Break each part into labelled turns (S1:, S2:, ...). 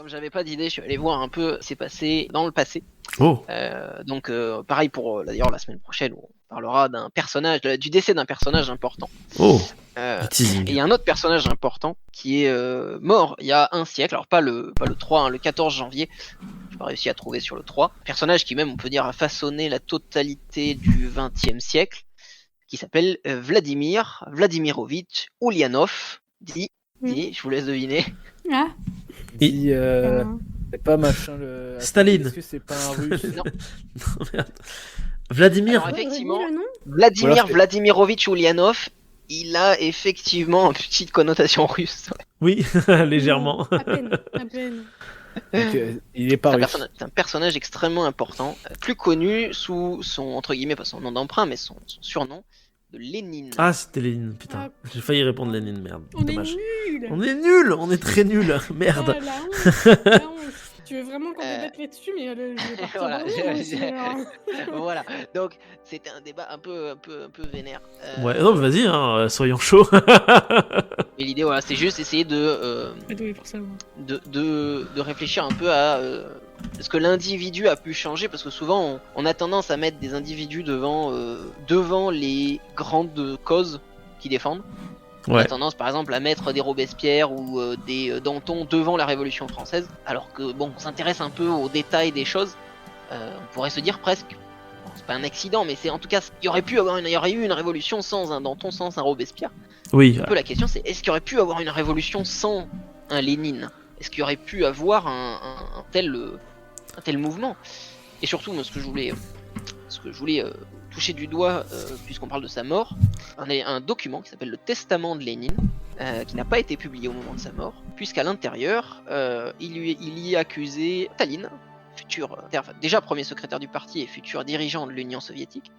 S1: comme j'avais pas d'idée, je suis allé voir un peu ce qui s'est passé dans le passé.
S2: Oh,
S1: Donc pareil pour d'ailleurs la semaine prochaine où on parlera d'un personnage, du décès d'un personnage important.
S2: oh,
S1: Euh,
S2: du
S1: et il
S2: teasing.
S1: y a un autre personnage important qui est mort il y a un siècle, alors pas le 3, hein, le 14 janvier, j'ai pas réussi à trouver sur le 3. Personnage qui même, on peut dire, a façonné la totalité du XXe siècle, qui s'appelle Vladimir Vladimirovitch Ulyanov, je vous laisse deviner.
S3: Ah,
S4: Dit,
S3: euh,
S4: c'est pas machin le.
S2: Staline.
S4: Est-ce que c'est pas un russe?
S1: Non.
S2: Non, merde. Vladimir.
S1: Alors, effectivement,
S3: redis le nom
S1: Vladimir
S4: Voilà, c'est-
S1: Vladimirovitch Ulyanov, il a effectivement une petite connotation russe.
S2: Oui, légèrement.
S3: À peine, à peine.
S4: Donc, il est pas russe.
S1: C'est un personnage extrêmement important, plus connu sous son, entre guillemets, pas son nom d'emprunt, mais son surnom de Lénine.
S2: Ah, c'était Lénine, putain.
S3: Ah.
S2: J'ai failli répondre Lénine, merde.
S3: On
S2: Dommage.
S3: est nuls.
S2: On est nuls, on est très nuls, merde.
S3: Ah, la honte, la honte. Tu veux vraiment qu'on débatte là-dessus, mais je vais partir
S1: Voilà,
S3: dormir, moi aussi, alors.
S1: Voilà, donc c'était un débat un peu vénère.
S2: Ouais, non, mais vas-y, hein, soyons chauds.
S1: Et l'idée, voilà, c'est juste essayer
S3: Pas doué pour ça, moi.
S1: de réfléchir un peu à est-ce que l'individu a pu changer, parce que souvent on a tendance à mettre des individus devant les grandes causes qu'ils défendent. On a
S2: Ouais.
S1: tendance par exemple à mettre des Robespierre ou des Danton devant la Révolution française, alors que bon, on s'intéresse un peu aux détails des choses. On pourrait se dire presque, bon, c'est pas un accident, mais c'est en tout cas, il y aurait eu une révolution sans un Danton, sans un Robespierre.
S2: Oui,
S1: Un peu la question, c'est est-ce qu'il y aurait pu avoir une révolution sans un Lénine? Est-ce qu'il y aurait pu avoir un tel mouvement? Et surtout, moi, ce que je voulais toucher du doigt, puisqu'on parle de sa mort, un document qui s'appelle le Testament de Lénine, qui n'a pas été publié au moment de sa mort, puisqu'à l'intérieur, il y accusait Staline, déjà premier secrétaire du parti et futur dirigeant de l'Union soviétique,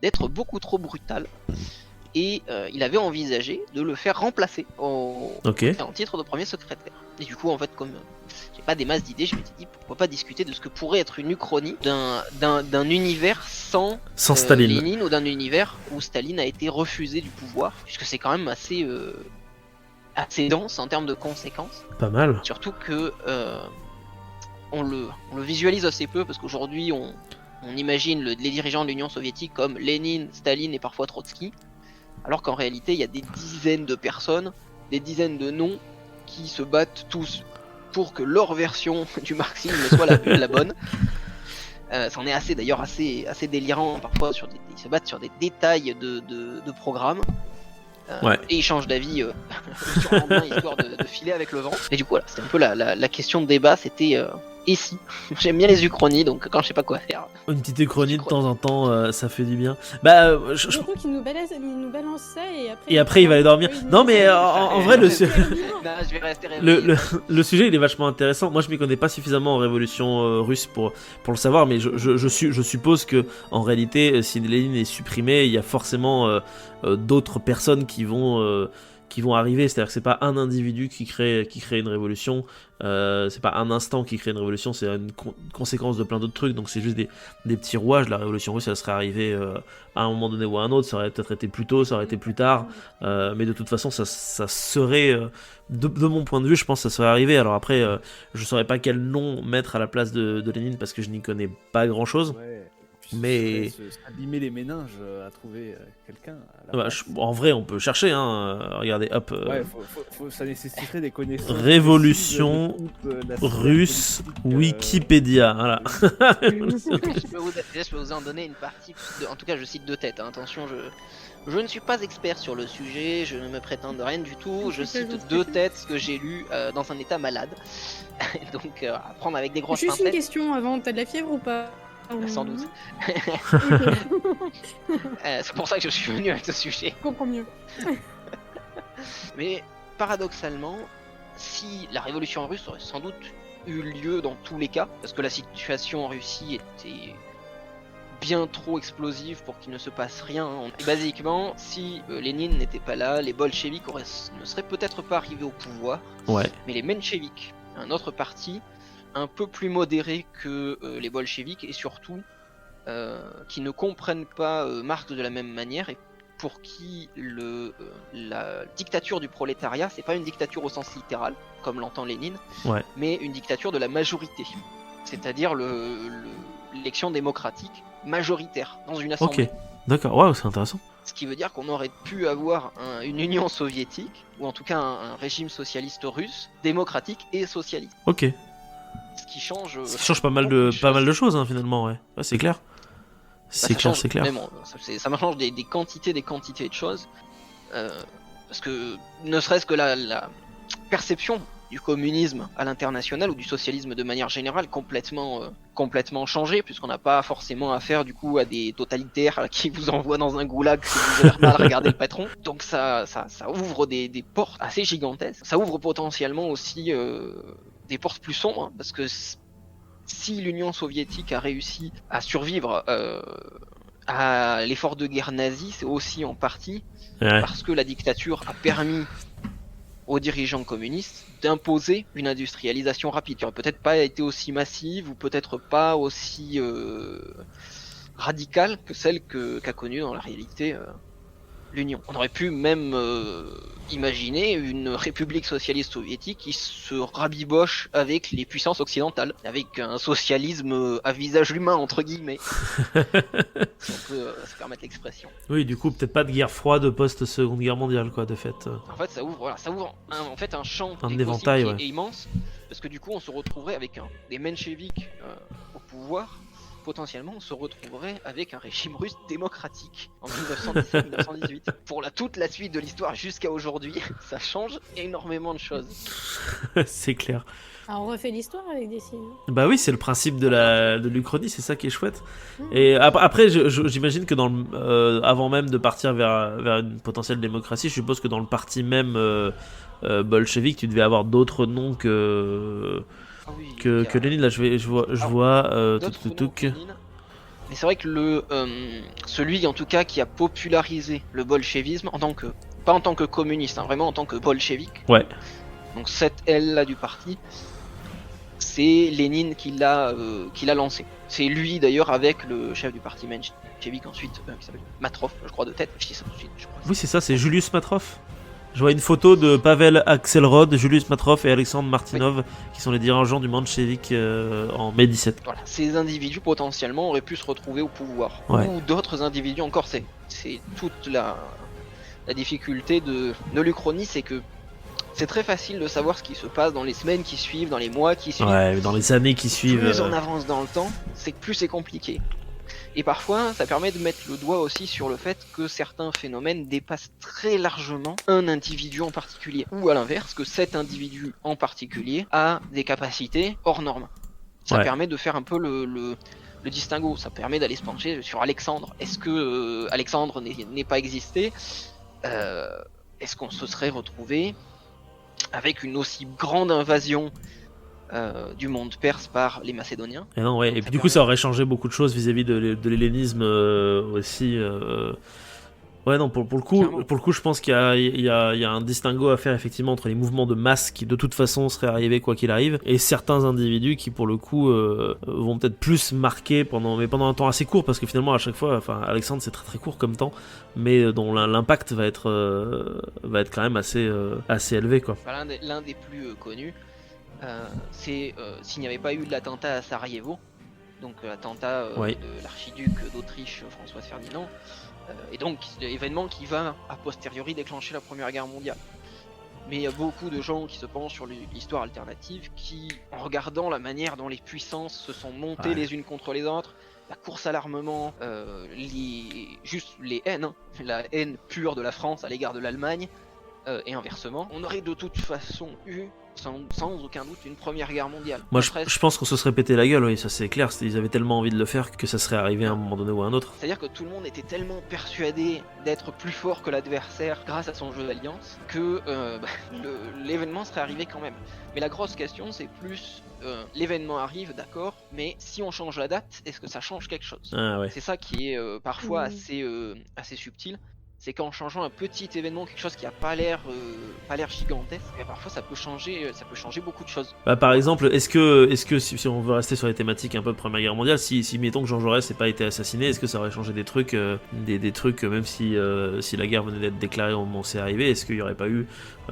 S1: d'être beaucoup trop brutal. Et il avait envisagé de le faire remplacer en titre de premier secrétaire. Et du coup, en fait, comme j'ai pas des masses d'idées, je m'étais dit pourquoi pas discuter de ce que pourrait être une uchronie d'un univers sans
S2: Staline.
S1: Lénine, ou d'un univers où Staline a été refusé du pouvoir, puisque c'est quand même assez dense en termes de conséquences.
S2: Pas mal.
S1: Surtout que on le visualise assez peu, parce qu'aujourd'hui on imagine les dirigeants de l'Union soviétique comme Lénine, Staline et parfois Trotsky. Alors qu'en réalité, il y a des dizaines de personnes, des dizaines de noms qui se battent tous pour que leur version du marxisme soit la bonne. C'en est assez délirant parfois. Ils se battent sur des détails de programmes.
S2: Ouais.
S1: Et ils changent d'avis sur le lendemain, histoire de filer avec le vent. Et du coup, voilà, c'était un peu la question de débat, c'était et si. J'aime bien les uchronies, donc quand je sais pas quoi faire.
S2: Une petite uchronie de temps en temps, ça fait du bien. Bah,
S3: Surtout qu'il nous balance ça
S2: et après il va aller dormir. Non, mais en vrai,
S1: Non, je vais rester
S2: le sujet il est vachement intéressant. Moi je m'y connais pas suffisamment en révolution russe pour le savoir, mais je suppose que en réalité, si Lénine est supprimé, il y a forcément d'autres personnes qui vont arriver. C'est-à-dire que c'est pas un individu qui crée une révolution, c'est pas un instant qui crée une révolution, c'est une conséquence de plein d'autres trucs. Donc c'est juste des petits rouages. La révolution russe, elle serait arrivée à un moment donné ou à un autre. Ça aurait peut-être été plus tôt, ça aurait été plus tard, mais de toute façon ça serait de mon point de vue, je pense que ça serait arrivé. Alors après, je saurais pas quel nom mettre à la place de Lénine parce que je n'y connais pas grand chose.
S4: Ouais.
S2: Mais
S4: abîmer les méninges à trouver quelqu'un.
S2: En vrai, on peut chercher. Regardez, hop.
S4: Ouais, ça nécessiterait des connaissances.
S2: Révolution russe Wikipédia. Voilà.
S1: je peux vous en donner une partie. En tout cas, je cite de tête. Hein. Attention, je ne suis pas expert sur le sujet. Je ne me prétends de rien du tout. Je cite de tête ce que j'ai lu dans un état malade. Donc, à prendre avec des grosses pincettes.
S3: Juste une question avant. T'as de la fièvre ou pas?
S1: Sans doute. C'est pour ça que je suis venu avec ce sujet.
S3: Je comprends mieux.
S1: Mais paradoxalement, si la révolution russe aurait sans doute eu lieu dans tous les cas, parce que la situation en Russie était bien trop explosive pour qu'il ne se passe rien. Et basiquement, si Lénine n'était pas là, les bolcheviks ne seraient peut-être pas arrivés au pouvoir.
S2: Ouais.
S1: Mais les mencheviks, un autre parti, un peu plus modérés que les bolcheviks, et surtout qui ne comprennent pas Marx de la même manière, et pour qui la dictature du prolétariat, c'est pas une dictature au sens littéral, comme l'entend Lénine,
S2: Ouais.
S1: mais une dictature de la majorité, c'est-à-dire l'élection démocratique majoritaire dans une assemblée.
S2: Ok. D'accord. Waouh, c'est intéressant.
S1: Ce qui veut dire qu'on aurait pu avoir une Union soviétique, ou en tout cas un régime socialiste russe, démocratique et socialiste.
S2: Ok.
S1: Ce qui change.
S2: Ça change pas mal de choses hein, finalement, ouais. Ouais, c'est clair. C'est clair, c'est clair.
S1: Vraiment, ça me change des quantités de choses. Parce que ne serait-ce que la perception du communisme à l'international ou du socialisme de manière générale complètement changé, puisqu'on n'a pas forcément affaire du coup à des totalitaires qui vous envoient dans un goulag si vous avez mal regardé le patron. Donc ça ouvre des portes assez gigantesques. Ça ouvre potentiellement aussi des portes plus sombres, hein, parce que si l'Union soviétique a réussi à survivre à l'effort de guerre nazi, c'est aussi en partie parce que la dictature a permis aux dirigeants communistes d'imposer une industrialisation rapide, qui aurait peut-être pas été aussi massive ou peut-être pas aussi radicale que celle qu'a connue dans la réalité l'Union. On aurait pu même imaginer une république socialiste soviétique qui se rabiboche avec les puissances occidentales, avec un socialisme à visage humain entre guillemets, si on peut se permettre l'expression.
S2: Oui, du coup, peut-être pas de guerre froide post-seconde guerre mondiale, quoi, de fait.
S1: En fait, ça ouvre en fait un champ
S2: Un éventail,
S1: qui est immense, parce que du coup, on se retrouverait avec des mencheviks au pouvoir. Potentiellement, on se retrouverait avec un régime russe démocratique en 1917-1918. Pour toute la suite de l'histoire jusqu'à aujourd'hui, ça change énormément de choses.
S2: C'est clair.
S3: Alors on refait l'histoire avec des signes.
S2: Bah oui, c'est le principe de l'Uchronie, c'est ça qui est chouette. Et après, j'imagine que avant même de partir vers une potentielle démocratie, je suppose que dans le parti même bolchevique, tu devais avoir d'autres noms que Lénine. Là, je vois
S1: mais c'est vrai que celui en tout cas qui a popularisé le bolchevisme pas en tant que communiste, hein, vraiment en tant que bolchevique.
S2: Ouais.
S1: Donc cette aile là du parti, c'est Lénine qui l'a lancé. C'est lui d'ailleurs avec le chef du parti menchevique ensuite, qui s'appelle Matrov, je crois de tête. Je dis ça tout de suite, je crois.
S2: Oui, c'est ça, c'est Julius Matrov. Je vois une photo de Pavel Axelrod, Julius Matrov et Alexandre Martinov, qui sont les dirigeants du menchevique en mai 17.
S1: Voilà, ces individus potentiellement auraient pu se retrouver au pouvoir.
S2: Ouais.
S1: Ou d'autres individus encore, c'est toute la difficulté de l'Uchronie, c'est que c'est très facile de savoir ce qui se passe dans les semaines qui suivent, dans les mois qui suivent.
S2: Ouais, dans les années qui suivent.
S1: Plus on avance dans le temps, c'est que plus c'est compliqué. Et parfois, ça permet de mettre le doigt aussi sur le fait que certains phénomènes dépassent très largement un individu en particulier. Ou à l'inverse, que cet individu en particulier a des capacités hors normes. Ça permet de faire un peu le distinguo. Ça permet d'aller se pencher sur Alexandre. Est-ce que Alexandre n'est pas existé ? Est-ce qu'on se serait retrouvé avec une aussi grande invasion du monde perse par les Macédoniens.
S2: Et non, ouais. Et puis du coup, ça aurait changé beaucoup de choses vis-à-vis de l'hellénisme aussi. Ouais, non, pour le coup, je pense qu'il y a un distinguo à faire effectivement entre les mouvements de masse qui de toute façon seraient arrivés quoi qu'il arrive, et certains individus qui pour le coup vont peut-être plus marquer pendant un temps assez court, parce que finalement à chaque fois, enfin Alexandre c'est très très court comme temps, mais dont l'impact va être quand même assez élevé quoi.
S1: L'un des plus connus. C'est s'il n'y avait pas eu de l'attentat à Sarajevo, donc l'attentat de l'archiduc d'Autriche François Ferdinand, et donc l'événement qui va a posteriori déclencher la Première Guerre mondiale. Mais il y a beaucoup de gens qui se penchent sur l'histoire alternative qui, en regardant la manière dont les puissances se sont montées les unes contre les autres, la course à l'armement, les haines, hein, la haine pure de la France à l'égard de l'Allemagne, et inversement, on aurait de toute façon eu sans aucun doute une Première Guerre mondiale.
S2: Moi je pense qu'on se serait pété la gueule, oui, ça c'est clair, ils avaient tellement envie de le faire que ça serait arrivé à un moment donné ou à un autre.
S1: C'est-à-dire que tout le monde était tellement persuadé d'être plus fort que l'adversaire grâce à son jeu d'alliance que l'événement serait arrivé quand même. Mais la grosse question c'est plus l'événement arrive, d'accord, mais si on change la date, est-ce que ça change quelque chose ?
S2: Ah ouais.
S1: C'est ça qui est parfois assez subtil. c'est qu'en changeant un petit événement, quelque chose qui a pas l'air gigantesque, et parfois ça peut changer beaucoup de choses.
S2: Bah, par exemple, est-ce que si on veut rester sur les thématiques un peu de Première Guerre mondiale, si mettons que Jean Jaurès n'ait pas été assassiné, est-ce que ça aurait changé des trucs, des trucs, même si la guerre venait d'être déclarée au moment où c'est arrivé, est-ce qu'il n'y aurait pas eu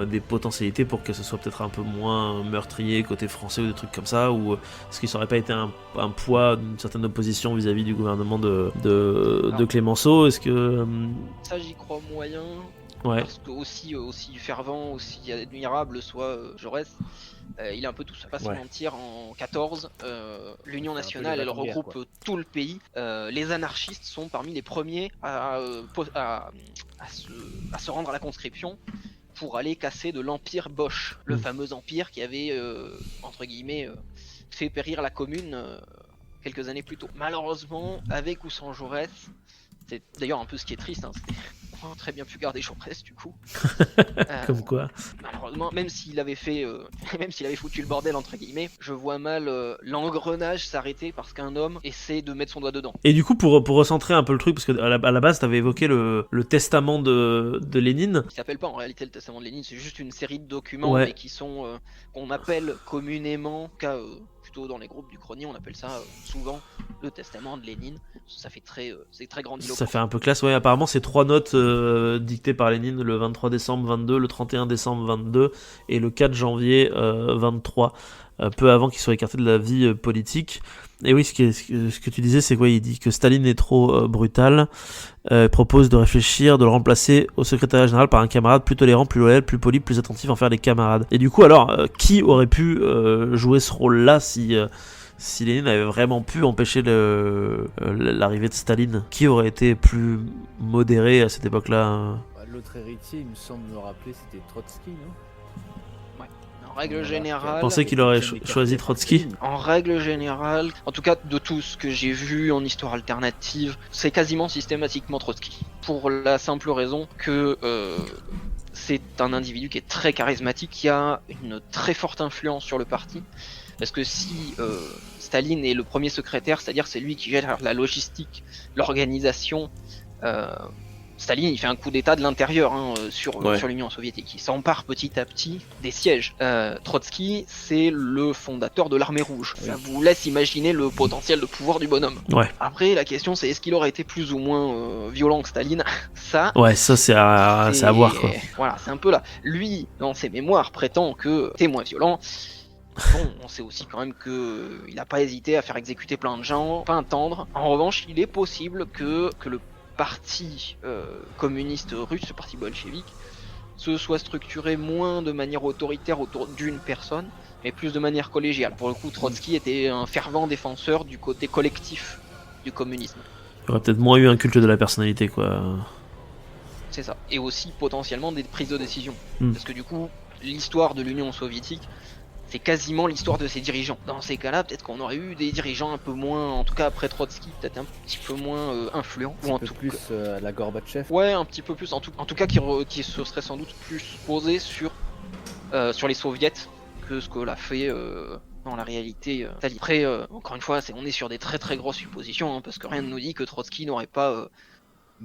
S2: des potentialités pour que ce soit peut-être un peu moins meurtrier côté français ou des trucs comme ça, ou est-ce qu'il n'aurait pas été un poids d'une certaine opposition vis-à-vis du gouvernement de Clémenceau? Est-ce que
S1: ça j'y crois moyen.
S2: Ouais.
S1: Parce que aussi fervent, aussi admirable soit Jaurès, il est un peu tout seul. Pas se mentir, en 14, l'Union nationale, elle regroupe tout le pays. Les anarchistes sont parmi les premiers à se rendre à la conscription pour aller casser de l'empire Bosch, le fameux empire qui avait, entre guillemets, fait périr la commune quelques années plus tôt. Malheureusement, avec ou sans Jaurès, c'est d'ailleurs un peu ce qui est triste, hein, on aurait très bien pu garder Jaurès du coup.
S2: Comme quoi.
S1: Malheureusement, même s'il avait foutu le bordel entre guillemets, je vois mal l'engrenage s'arrêter parce qu'un homme essaie de mettre son doigt dedans.
S2: Et du coup, pour recentrer un peu le truc, parce que à la base, t'avais évoqué le testament de Lénine.
S1: Il s'appelle pas en réalité le testament de Lénine, c'est juste une série de documents, mais qui sont qu'on appelle communément, plutôt dans les groupes du Crony, on appelle ça souvent le testament de Lénine. Ça fait c'est très grandiloquent.
S2: Ça fait un peu classe, ouais. Apparemment, c'est 3 notes dictées par Lénine le 23 décembre 22, le 31 décembre 22 et le 4 janvier 23, peu avant qu'il soit écarté de la vie politique. Et oui, ce que tu disais, c'est quoi? Il dit que Staline est trop brutal, propose de réfléchir, de le remplacer au secrétariat général par un camarade plus tolérant, plus loyal, plus poli, plus attentif en faire des camarades. Et du coup, alors, qui aurait pu jouer ce rôle-là si Lénine avait vraiment pu empêcher l'arrivée de Staline? Qui aurait été plus modéré à cette époque-là?
S4: L'autre héritier, il me semble me rappeler, c'était Trotsky, non?
S1: En règle générale,
S2: Vous pensez qu'il aurait choisi Trotsky?
S1: En règle générale, en tout cas de tout ce que j'ai vu en histoire alternative, c'est quasiment systématiquement Trotsky. Pour la simple raison que c'est un individu qui est très charismatique, qui a une très forte influence sur le parti. Parce que si Staline est le premier secrétaire, c'est-à-dire c'est lui qui gère la logistique, l'organisation, Staline il fait un coup d'état de l'intérieur sur l'Union soviétique, il s'empare petit à petit des sièges. Trotsky c'est le fondateur de l'armée rouge, ça vous laisse imaginer le potentiel de pouvoir du bonhomme. Après la question c'est est-ce qu'il aurait été plus ou moins violent que Staline? Ça
S2: c'est à voir quoi.
S1: Voilà, c'est un peu là. Lui dans ses mémoires prétend que t'es moins violent. Bon, on sait aussi quand même qu'il n'a pas hésité à faire exécuter plein de gens, pas un tendre. En revanche, il est possible que le parti communiste russe, le parti bolchevique, se soit structuré moins de manière autoritaire autour d'une personne, mais plus de manière collégiale. Pour le coup, Trotsky était un fervent défenseur du côté collectif du communisme.
S2: Il aurait peut-être moins eu un culte de la personnalité, quoi.
S1: C'est ça. Et aussi potentiellement des prises de décision. Parce que du coup, l'histoire de l'Union soviétique, c'est quasiment l'histoire de ses dirigeants. Dans ces cas-là, peut-être qu'on aurait eu des dirigeants un peu moins, en tout cas après Trotsky, peut-être un petit peu moins influents.
S4: Ou un peu plus à la Gorbatchev.
S1: Ouais, un petit peu plus. En tout cas, qui se serait sans doute plus posé sur les soviets que ce que l'a fait dans la réalité Staline. Après, encore une fois, on est sur des très très grosses suppositions, parce que rien ne nous dit que Trotsky n'aurait pas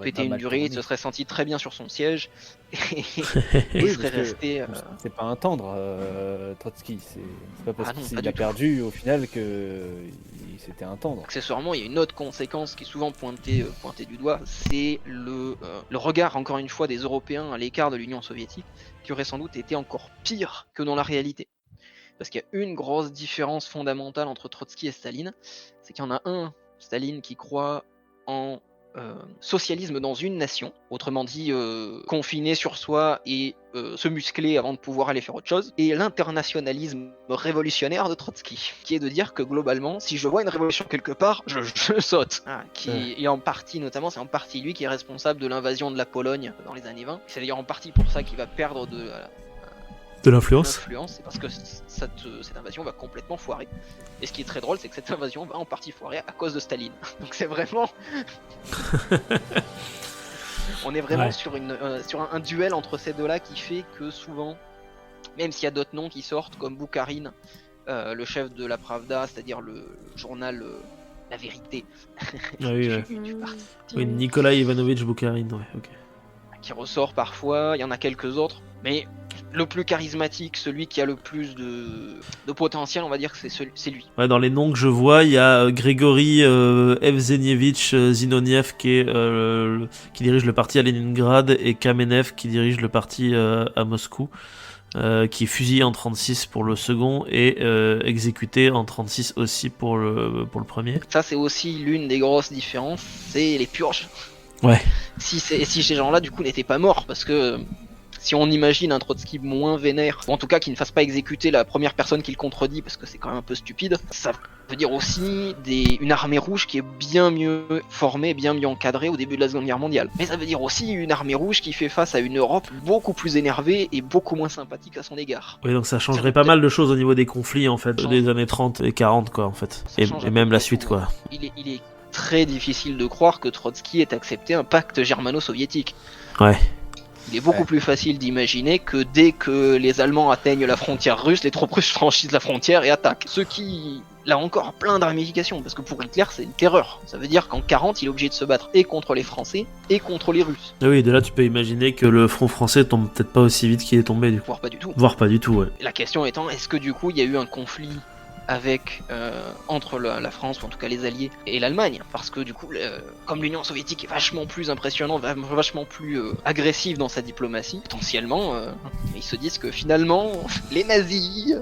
S1: pété une durée, il se serait senti très bien sur son siège et serait resté.
S4: C'est pas un tendre, Trotsky. C'est pas parce qu'il a perdu au final que c'était un tendre.
S1: Accessoirement, il y a une autre conséquence qui est souvent pointée du doigt, c'est le regard, encore une fois, des Européens à l'écart de l'Union soviétique, qui aurait sans doute été encore pire que dans la réalité. Parce qu'il y a une grosse différence fondamentale entre Trotsky et Staline, c'est qu'il y en a un, Staline, qui croit en socialisme dans une nation, autrement dit confiné sur soi et se muscler avant de pouvoir aller faire autre chose, et l'internationalisme révolutionnaire de Trotsky, qui est de dire que globalement, si je vois une révolution quelque part, je saute. Et en partie, notamment, c'est en partie lui qui est responsable de l'invasion de la Pologne dans les années 20. C'est d'ailleurs en partie pour ça qu'il va perdre de
S2: l'influence,
S1: c'est parce que cette invasion va complètement foirer. Et ce qui est très drôle, c'est que cette invasion va en partie foirer à cause de Staline. Donc c'est vraiment... On est vraiment sur un duel entre ces deux-là qui fait que souvent, même s'il y a d'autres noms qui sortent, comme Boukharine, le chef de la Pravda, c'est-à-dire le journal La Vérité.
S2: Oui, Nikolai Ivanovitch Boukharine, ok.
S1: qui ressort parfois, il y en a quelques autres, mais le plus charismatique, celui qui a le plus de potentiel, on va dire que c'est lui.
S2: Ouais, dans les noms que je vois, il y a Grigory Evzenievich Zinoniev qui dirige le parti à Leningrad et Kamenev qui dirige le parti à Moscou, qui est fusillé en 36 pour le second et exécuté en 36 aussi pour le premier.
S1: Ça, c'est aussi l'une des grosses différences, c'est les purges.
S2: Ouais.
S1: Si ces gens-là, du coup, n'étaient pas morts, parce que si on imagine un Trotsky moins vénère, ou en tout cas qui ne fasse pas exécuter la première personne qui le contredit, parce que c'est quand même un peu stupide, ça veut dire aussi une armée rouge qui est bien mieux formée, bien mieux encadrée au début de la Seconde Guerre mondiale. Mais ça veut dire aussi une armée rouge qui fait face à une Europe beaucoup plus énervée et beaucoup moins sympathique à son égard.
S2: Oui, donc ça changerait pas mal de choses au niveau des conflits, en fait, des années 30 et 40, quoi, en fait. Et même la suite, quoi.
S1: Il est très difficile de croire que Trotsky ait accepté un pacte germano-soviétique.
S2: Ouais.
S1: Il est beaucoup plus facile d'imaginer que dès que les Allemands atteignent la frontière russe, les troupes russes franchissent la frontière et attaquent. Ce qui, là encore, a plein de ramifications, parce que pour Hitler, c'est une terreur. Ça veut dire qu'en 40, il est obligé de se battre et contre les Français et contre les Russes.
S2: Ah oui, de là, tu peux imaginer que le front français tombe peut-être pas aussi vite qu'il est tombé, du coup.
S1: Voire pas du tout.
S2: Voire pas du tout, ouais.
S1: La question étant, est-ce que du coup, il y a eu un conflit entre la France, ou en tout cas les Alliés, et l'Allemagne, parce que du coup, comme l'Union soviétique est vachement plus impressionnante, vachement plus agressive dans sa diplomatie, potentiellement, ils se disent que finalement, les nazis,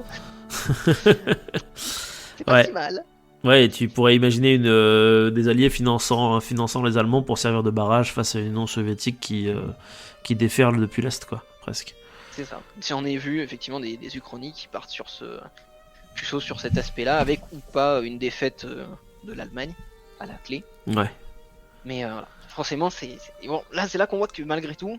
S1: c'est pas si mal.
S2: Ouais, et tu pourrais imaginer des alliés finançant les Allemands pour servir de barrage face à l'Union soviétique qui déferle depuis l'Est, quoi, presque.
S1: C'est ça. Si on est vu effectivement des uchronies qui partent plutôt sur cet aspect-là, avec ou pas une défaite de l'Allemagne à la clé.
S2: Ouais.
S1: Mais voilà. Forcément, bon, là c'est là qu'on voit que malgré tout,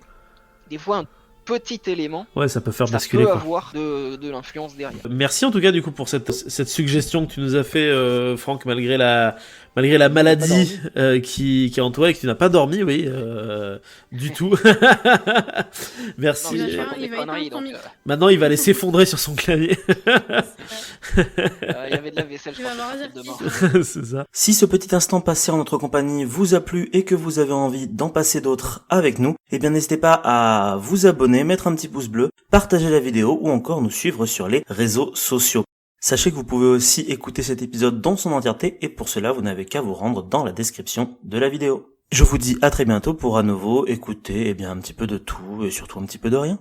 S1: des fois un petit élément,
S2: ouais, ça peut faire basculer,
S1: peut
S2: quoi.
S1: Avoir de l'influence derrière.
S2: Merci en tout cas du coup pour cette suggestion que tu nous as fait, Franck, malgré la maladie qui a entouré et que tu n'as pas dormi, oui, du tout. Merci.
S1: Non,
S2: maintenant, il va aller s'effondrer sur son clavier.
S1: Il y avait de la vaisselle, je crois, demain.
S2: C'est ça.
S5: Si ce petit instant passé en notre compagnie vous a plu et que vous avez envie d'en passer d'autres avec nous, eh bien n'hésitez pas à vous abonner, mettre un petit pouce bleu, partager la vidéo ou encore nous suivre sur les réseaux sociaux. Sachez que vous pouvez aussi écouter cet épisode dans son entièreté et pour cela vous n'avez qu'à vous rendre dans la description de la vidéo. Je vous dis à très bientôt pour à nouveau écouter un petit peu de tout et surtout un petit peu de rien.